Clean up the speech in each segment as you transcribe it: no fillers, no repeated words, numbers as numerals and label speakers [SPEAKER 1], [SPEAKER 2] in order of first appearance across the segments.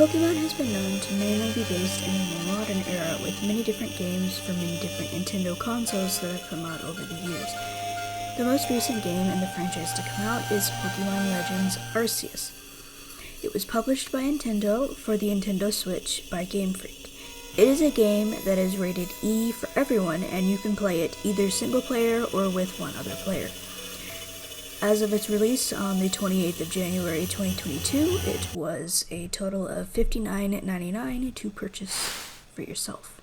[SPEAKER 1] Pokemon has been known to mainly be based in a more modern era with many different games for many different Nintendo consoles that have come out over the years. The most recent game in the franchise to come out is Pokemon Legends Arceus. It was published by Nintendo for the Nintendo Switch by Game Freak. It is a game that is rated E for everyone, and you can play it either single player or with one other player. As of its release on the 28th of January 2022, it was a total of $59.99 to purchase for yourself.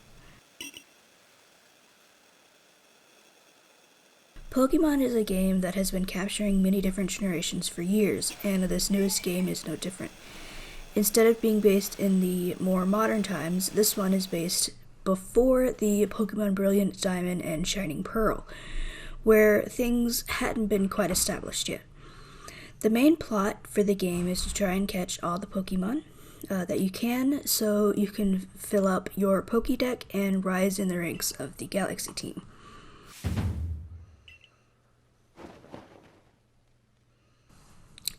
[SPEAKER 1] Pokemon is a game that has been capturing many different generations for years, and this newest game is no different. Instead of being based in the more modern times, this one is based before the Pokemon Brilliant Diamond and Shining Pearl, where things hadn't been quite established yet. The main plot for the game is to try and catch all the Pokemon that you can, so you can fill up your Pokédex and rise in the ranks of the Galaxy team.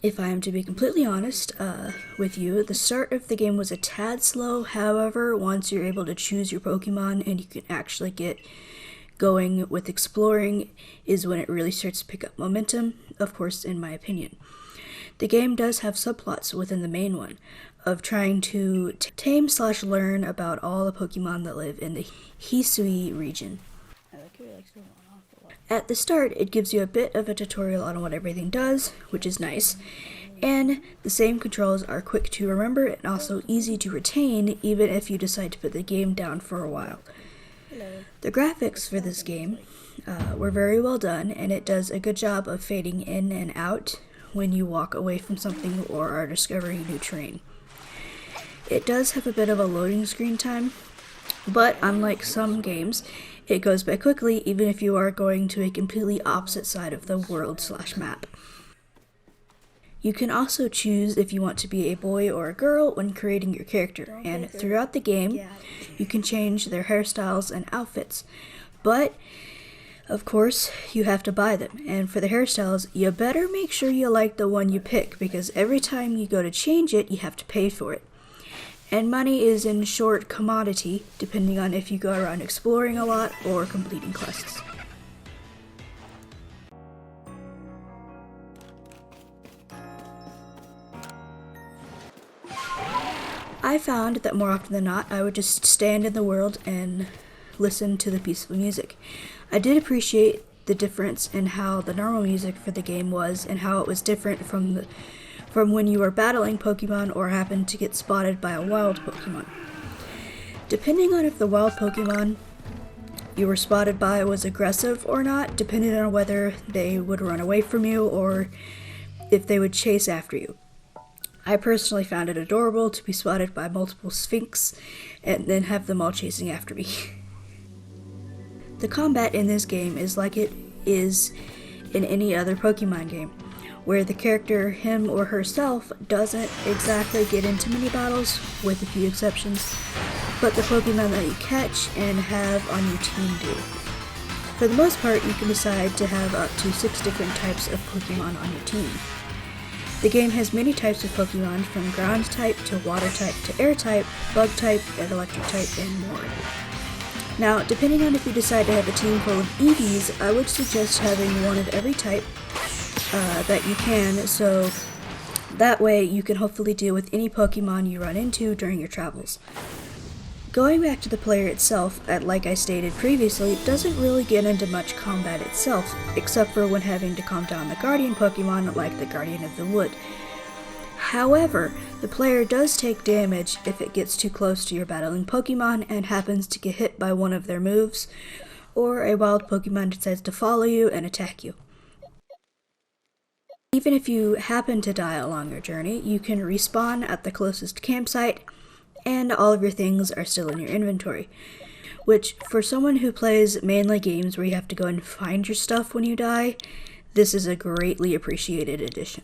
[SPEAKER 1] If I am to be completely honest with you, the start of the game was a tad slow. However, once you're able to choose your Pokemon and you can actually get going with exploring is when it really starts to pick up momentum, of course, in my opinion. The game does have subplots within the main one of trying to tame/learn about all the Pokemon that live in the Hisui region. At the start, it gives you a bit of a tutorial on what everything does, which is nice, and the same controls are quick to remember and also easy to retain even if you decide to put the game down for a while. The graphics for this game were very well done, and it does a good job of fading in and out when you walk away from something or are discovering new terrain. It does have a bit of a loading screen time, but unlike some games, it goes by quickly even if you are going to a completely opposite side of the world/map. You can also choose if you want to be a boy or a girl when creating your character, and throughout the game, you can change their hairstyles and outfits. But, of course, you have to buy them, and for the hairstyles, you better make sure you like the one you pick, because every time you go to change it, you have to pay for it. And money is in short commodity, depending on if you go around exploring a lot or completing quests. I found that more often than not, I would just stand in the world and listen to the peaceful music. I did appreciate the difference in how the normal music for the game was and how it was different from when you were battling Pokemon or happened to get spotted by a wild Pokemon. Depending on if the wild Pokemon you were spotted by was aggressive or not, depending on whether they would run away from you or if they would chase after you. I personally found it adorable to be spotted by multiple Sphinx and then have them all chasing after me. The combat in this game is like it is in any other Pokemon game, where the character, him or herself, doesn't exactly get into many battles, with a few exceptions, but the Pokemon that you catch and have on your team do. For the most part, you can decide to have up to 6 different types of Pokemon on your team. The game has many types of Pokemon, from ground type to water type to air type, bug type, and electric type, and more. Now, depending on if you decide to have a team full of Eevees, I would suggest having one of every type that you can, so that way you can hopefully deal with any Pokemon you run into during your travels. Going back to the player itself, like I stated previously, doesn't really get into much combat itself, except for when having to calm down the Guardian Pokemon like the Guardian of the Wood. However, the player does take damage if it gets too close to your battling Pokemon and happens to get hit by one of their moves, or a wild Pokemon decides to follow you and attack you. Even if you happen to die along your journey, you can respawn at the closest campsite, and all of your things are still in your inventory. Which, for someone who plays mainly games where you have to go and find your stuff when you die, this is a greatly appreciated addition.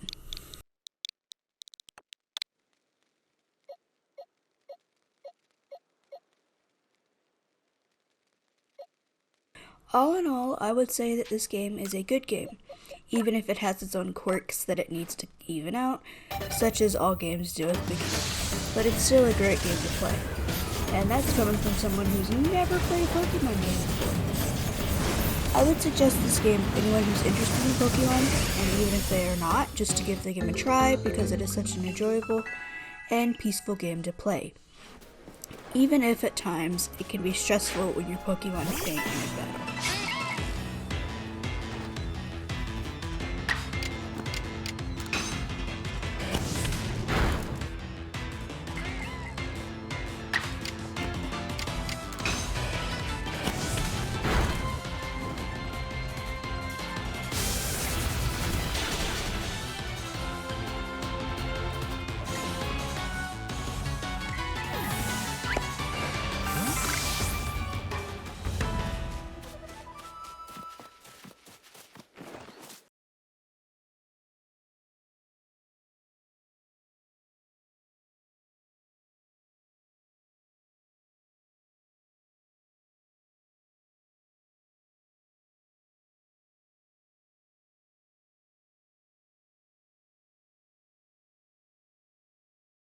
[SPEAKER 1] All in all, I would say that this game is a good game, even if it has its own quirks that it needs to even out, such as all games do at the beginning. but it's still a great game to play. And that's coming from someone who's never played a Pokemon game before. I would suggest this game to anyone who's interested in Pokemon, and even if they are not, just to give the game a try because it is such an enjoyable and peaceful game to play. Even if at times it can be stressful when your Pokemon faint in a battle.